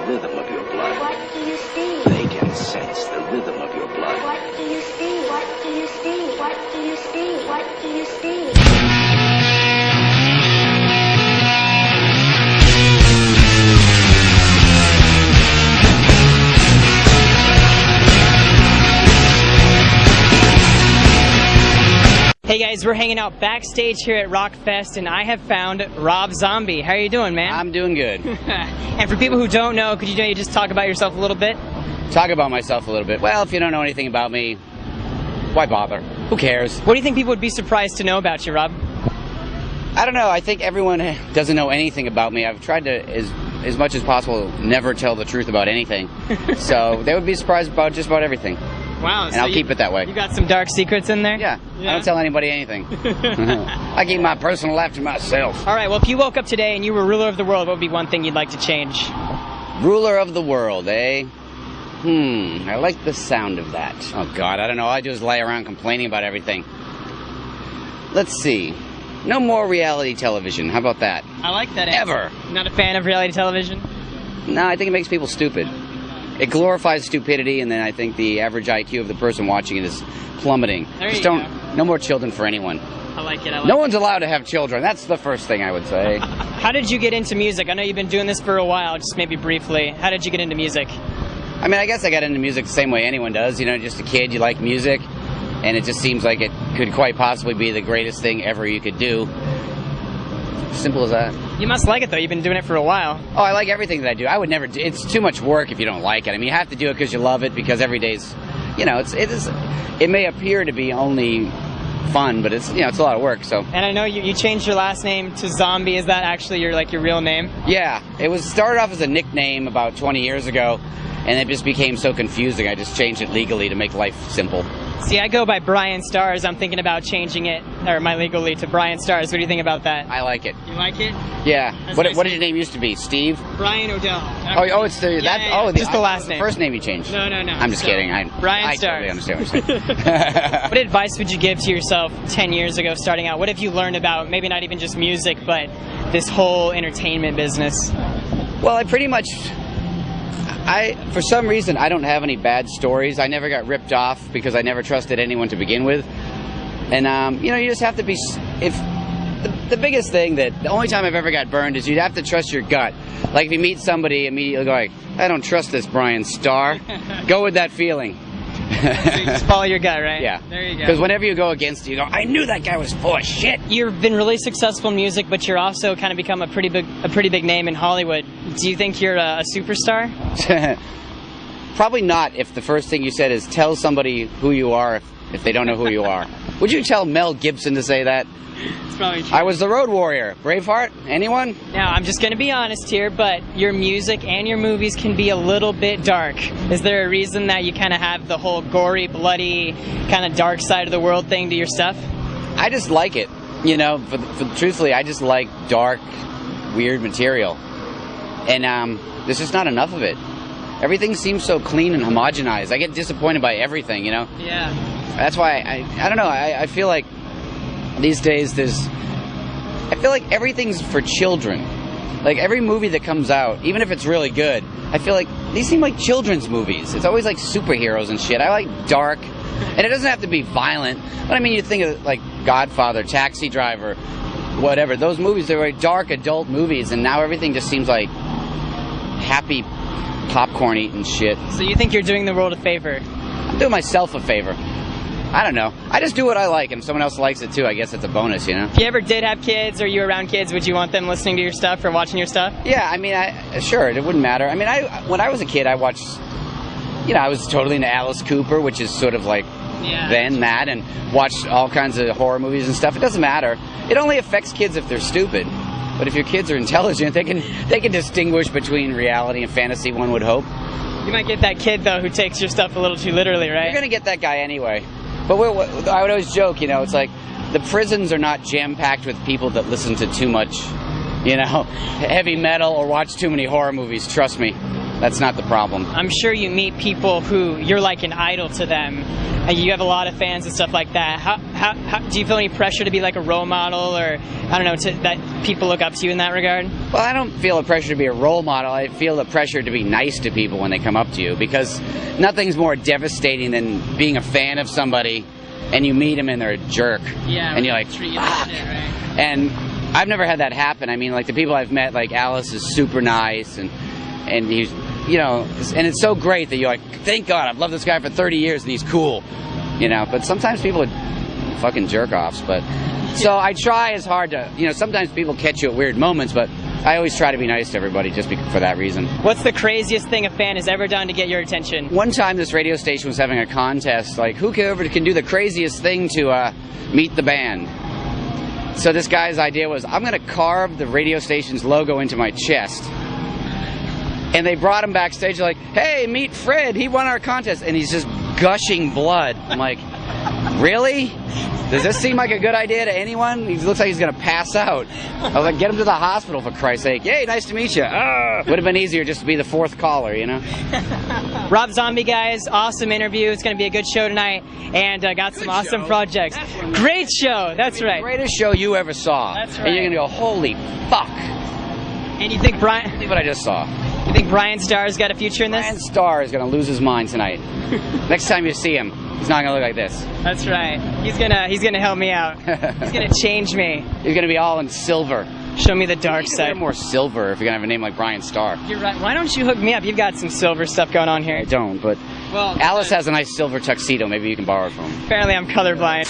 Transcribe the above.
rhythm of your blood. What do you see? They can sense the rhythm of your blood. What do you see? What do you see? What do you see? What do you see? Hey guys, we're hanging out backstage here at Rockfest, and I have found Rob Zombie. How are you doing, man? I'm doing good. And for people who don't know, could you just talk about yourself a little bit? Talk about myself a little bit. Well, if you don't know anything about me, why bother? Who cares? What do you think people would be surprised to know about you, Rob? I don't know. I think everyone doesn't know anything about me. I've tried to, as much as possible, never tell the truth about anything. So they would be surprised about just about everything. Wow. And I'll keep it that way. You got some dark secrets in there? Yeah. I don't tell anybody anything. I keep my personal life to myself. All right, well, if you woke up today and you were ruler of the world, what would be one thing you'd like to change? Ruler of the world, eh? I like the sound of that. Oh, God, I don't know. I just lay around complaining about everything. Let's see. No more reality television. How about that? I like that answer. Ever. Not a fan of reality television? No, I think it makes people stupid. It glorifies stupidity, and then I think the average IQ of the person watching it is plummeting. No more children for anyone. I like it. No one's allowed to have children. That's the first thing I would say. How did you get into music? I know you've been doing this for a while, just maybe briefly. How did you get into music? I mean, I guess I got into music the same way anyone does. You know, just a kid, you like music, and it just seems like it could quite possibly be the greatest thing ever you could do. Simple as that. You must like it, though. You've been doing it for a while. Oh, I like everything that I do. I would never do. It's too much work if you don't like it. I mean, you have to do it because you love it, because every day's, you know, it may appear to be only fun, but it's, you know, it's a lot of work. So. And I know you changed your last name to Zombie. Is that actually your real name? Yeah, it started off as a nickname about 20 years ago, and it just became so confusing. I just changed it legally to make life simple. See, I go by Brian Stars. I'm thinking about changing it, or my legally, to Brian Stars. What do you think about that? I like it. You like it? Yeah. What did your name used to be? Steve? Brian Odell. It's the just the last name. First name you changed. No. I'm just kidding. Brian Stars. I totally understand what you're saying. What advice would you give to yourself 10 years ago starting out? What have you learned about maybe not even just music, but this whole entertainment business? Well, I pretty much... for some reason, I don't have any bad stories. I never got ripped off because I never trusted anyone to begin with. And, you know, you just have to be... The biggest thing the only time I've ever got burned is you'd have to trust your gut. Like, if you meet somebody, immediately go like, I don't trust this Brian Starr. Go with that feeling. So you just follow your gut, right? Yeah. There you go. Because whenever you go against it, you go, I knew that guy was full of shit. You've been really successful in music, but you're also kind of become a pretty big name in Hollywood. Do you think you're a superstar? Probably not if the first thing you said is tell somebody who you are if they don't know who you are. Would you tell Mel Gibson to say that? It's probably true. I was the Road Warrior. Braveheart? Anyone? Now, I'm just going to be honest here, but your music and your movies can be a little bit dark. Is there a reason that you kind of have the whole gory, bloody, kind of dark side of the world thing to your stuff? I just like it. You know, truthfully, I just like dark, weird material. And there's just not enough of it. Everything seems so clean and homogenized. I get disappointed by everything, you know? Yeah. That's why, I don't know, I feel like these days I feel like everything's for children. Like every movie that comes out, even if it's really good, I feel like these seem like children's movies. It's always like superheroes and shit. I like dark, and it doesn't have to be violent. But I mean, you think of like Godfather, Taxi Driver, whatever. Those movies, they were dark adult movies, and now everything just seems like happy popcorn eating shit. So you think you're doing the world a favor? I'm doing myself a favor. I don't know. I just do what I like, and if someone else likes it too, I guess it's a bonus, you know? If you ever did have kids, or you were around kids, would you want them listening to your stuff or watching your stuff? Yeah, I mean, sure, it wouldn't matter. I mean, when I was a kid, I watched, you know, I was totally into Alice Cooper, which is sort of like that, and watched all kinds of horror movies and stuff. It doesn't matter. It only affects kids if they're stupid. But if your kids are intelligent, they can distinguish between reality and fantasy, one would hope. You might get that kid, though, who takes your stuff a little too literally, right? You're going to get that guy anyway. But I would always joke, you know, it's like the prisons are not jam-packed with people that listen to too much, you know, heavy metal or watch too many horror movies. Trust me, that's not the problem. I'm sure you meet people who you're like an idol to them. You have a lot of fans and stuff like that. How do you feel any pressure to be like a role model, or I don't know, that people look up to you in that regard? Well, I don't feel the pressure to be a role model. I feel the pressure to be nice to people when they come up to you, because nothing's more devastating than being a fan of somebody and you meet them and they're a jerk. Yeah. And you're like, treat you fuck. like shit, right? And I've never had that happen. I mean, like, the people I've met, like Alice is super nice, and he's, you know, and it's so great that you're like, thank God, I've loved this guy for 30 years and he's cool, you know. But sometimes people are fucking jerk-offs, but so I try as hard to, you know, sometimes people catch you at weird moments, but I always try to be nice to everybody just for that reason. What's the craziest thing a fan has ever done to get your attention? One time this radio station was having a contest, like, who can do the craziest thing to meet the band. So this guy's idea was, I'm going to carve the radio station's logo into my chest. And they brought him backstage, like, hey, meet Fred, he won our contest. And he's just gushing blood. I'm like, really? Does this seem like a good idea to anyone? He looks like he's going to pass out. I was like, get him to the hospital, for Christ's sake. Yay, nice to meet you. Would have been easier just to be the fourth caller, you know? Rob Zombie, guys, awesome interview. It's going to be a good show tonight, and got some awesome projects. Great show, that's right. Greatest show you ever saw. That's right. And you're going to go, holy fuck. And you think Brian... See what I just saw. You think Brian Starr's got a future in this? Brian Starr is going to lose his mind tonight. Next time you see him, he's not going to look like this. That's right. He's gonna help me out. He's gonna change me. He's going to be all in silver. Show me the dark You can side. wear more silver if you're going to have a name like Brian Starr. You're right. Why don't you hook me up? You've got some silver stuff going on here. I don't, but Well, Alice has a nice silver tuxedo. Maybe you can borrow it from him. apparently I'm colorblind.